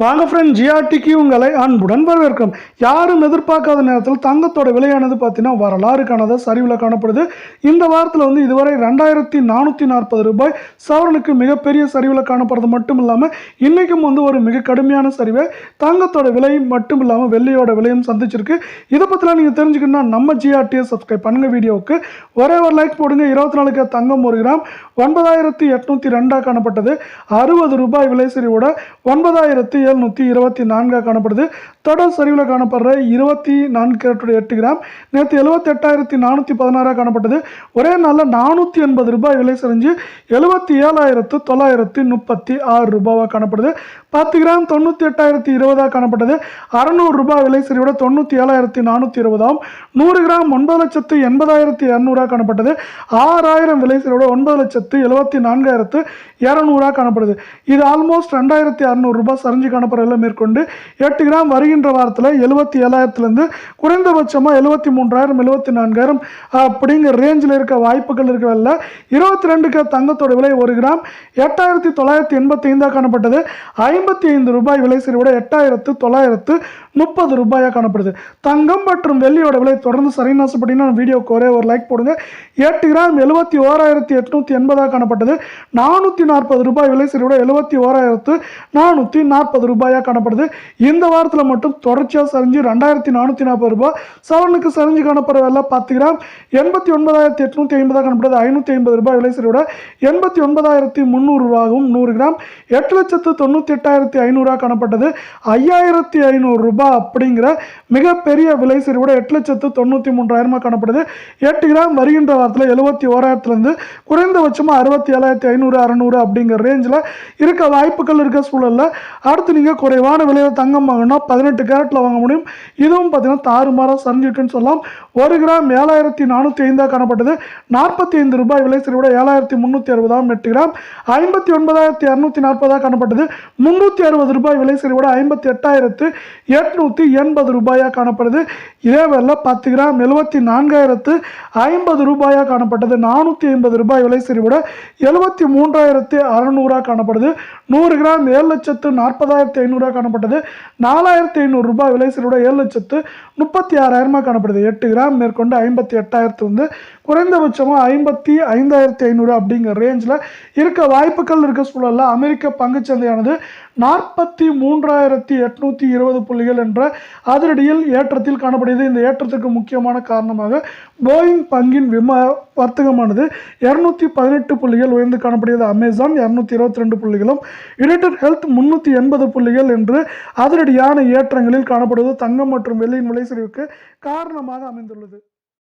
வாங்க ஃப்ரெண்ட், ஜிஆர்டிக்கு உங்களை அன்புடன் வரவேற்கிறோம். யாரும் எதிர்பார்க்காத நேரத்தில் தங்கத்தோட விலையானது பார்த்தீங்கன்னா வரலாறு காணாத சரிவில் காணப்படுது. இந்த வாரத்தில் இதுவரை 2440 ரூபாய் சவரனுக்கு மிகப்பெரிய சரிவில் காணப்படுறது மட்டும் இல்லாமல் இன்றைக்கும் ஒரு மிக கடுமையான சரிவை தங்கத்தோட விலை மட்டும் இல்லாமல் வெள்ளியோட விலையும் சந்திச்சிருக்கு. இதை பற்றிலாம் நீங்கள் தெரிஞ்சுக்கணும்னா நம்ம ஜிஆர்டியை சப்ஸ்கிரைப் பண்ணுங்கள். வீடியோவுக்கு ஒரே ஒரு லைக் போடுங்க. 24 தங்கம் 1 கிராம் 9802 காணப்பட்டது. 60 ரூபாய் விலை சரிவோட 9724 காணப்படுது. தொடர் சரிவில் காணப்படுற 24 கேரட் 8 கிராம் நேற்று 78,416 காணப்பட்டது. ஒரே நாளில் 480 ரூபாய் விலை சரிஞ்சு 77,936 ரூபாவாக காணப்படுது. 10 கிராம் 98,020 காணப்பட்டது. 600 ரூபாய் விலை சரிவோட 97,420. 100 கிராம் 9,80,200 காணப்பட்டது. 6000 விலை சரிவோட 9,74,200 காணப்படுது. இது ஆல்மோஸ்ட் 2,600 ரூபாய் சரிஞ்சு காணப்படுறதில் மேற்கொண்டு 8 கிராம் வருகின்ற வாரத்தில் 77,000 குறைந்தபட்சமாக 73,000 74,000 அப்படிங்கிற ரேஞ்சில் இருக்க வாய்ப்புகள் இருக்கவில்லை. 22 தங்கத்தோட விலை 1 கிராம் 8,985 காணப்பட்டது. 55 ரூபாய் விலை சரிவோட 8,930 ரூபாயாக காணப்படுது. தங்கம் மற்றும் வெள்ளியோட விலை தொடர்ந்து சரின்னு ஆசைப்பட்டீங்கன்னா வீடியோக்கு ஒரே ஒரு லைக் போடுங்க. 8 கிராம் 71,880 காணப்பட்டது. 440 ரூபாய் விலை சரிவோட 71,440 ரூபாயாக காணப்படுது. இந்த வாரத்தில் மட்டும் தொடர்ச்சியாக சரிஞ்சு 2,440 ரூபாய் சவரனுக்கு சரிஞ்சு காணப்படுறதில்ல. 10 கிராம் 89,850 காணப்படுது. 550 ரூபாய் விலை சரிவோட 89,300 ரூபாயும் 100 கிராம் 8,98,500 காணப்பட்டது. 5,500 ரூபாய் அப்படிங்கிற மிகப்பெரிய விலை சரிவோட 8,93,000 காணப்படுது. 8 கிராம் வருகின்ற வாரத்தில் 71,000 குறைந்தபட்சமாக 67,500 600 அப்படிங்கிற ரேஞ்சில் இருக்க வாய்ப்புகள் இருக்க சூழலில் அடுத்து நீங்கள் குறைவான விலையில் தங்கம் வாங்கினா 18 கேரட்டில் வாங்க முடியும். இதுவும் பார்த்தீங்கன்னா தாறுமாறாக சரிஞ்சிருக்குன்னு சொல்லலாம். 1 கிராம் 7,405 காணப்பட்டது. 45 ரூபாய் விலை சரிவோட 7,360. 8 கிராம் 59,240 காணப்பட்டது. 360 ரூபாய் விலை சரிவோட 58,880 ரூபாயாக காணப்படுது. இதே வேலை 10 கிராம் 74,050 ரூபாயாக காணப்பட்டது. 450 ரூபாய் விலை சரிவோட 73,600 காணப்படுது. 100 கிராம் 7,40,500 காணப்பட்டது. 4,500 ரூபாய் விலை சரிவோட 7,36,000 காணப்படுது. 8 கிராம் மேற்கொண்டு 58,000 குறைந்தபட்சமாக 55,500 அப்படிங்கிற ரேஞ்சில் இருக்க வாய்ப்புகள் இருக்க சூழலில் அமெரிக்க பங்குச்சந்தையானது 43,820 புள்ளிகள் என்ற அதிரடியில் ஏற்றத்தில் காணப்படுகிறது. இந்த ஏற்றத்திற்கு முக்கியமான காரணமாக போயிங் பங்கின் வர்த்தகமானது 218 புள்ளிகள் உயர்ந்து காணப்படுகிறது. அமேசான் 222 புள்ளிகளும் யுனைடெட் ஹெல்த் 380 புள்ளிகள் என்று அதிரடியான ஏற்றங்களில் காணப்படுவது தங்கம் மற்றும் வெள்ளியின் விலை சரிவுக்கு காரணமாக அமைந்துள்ளது.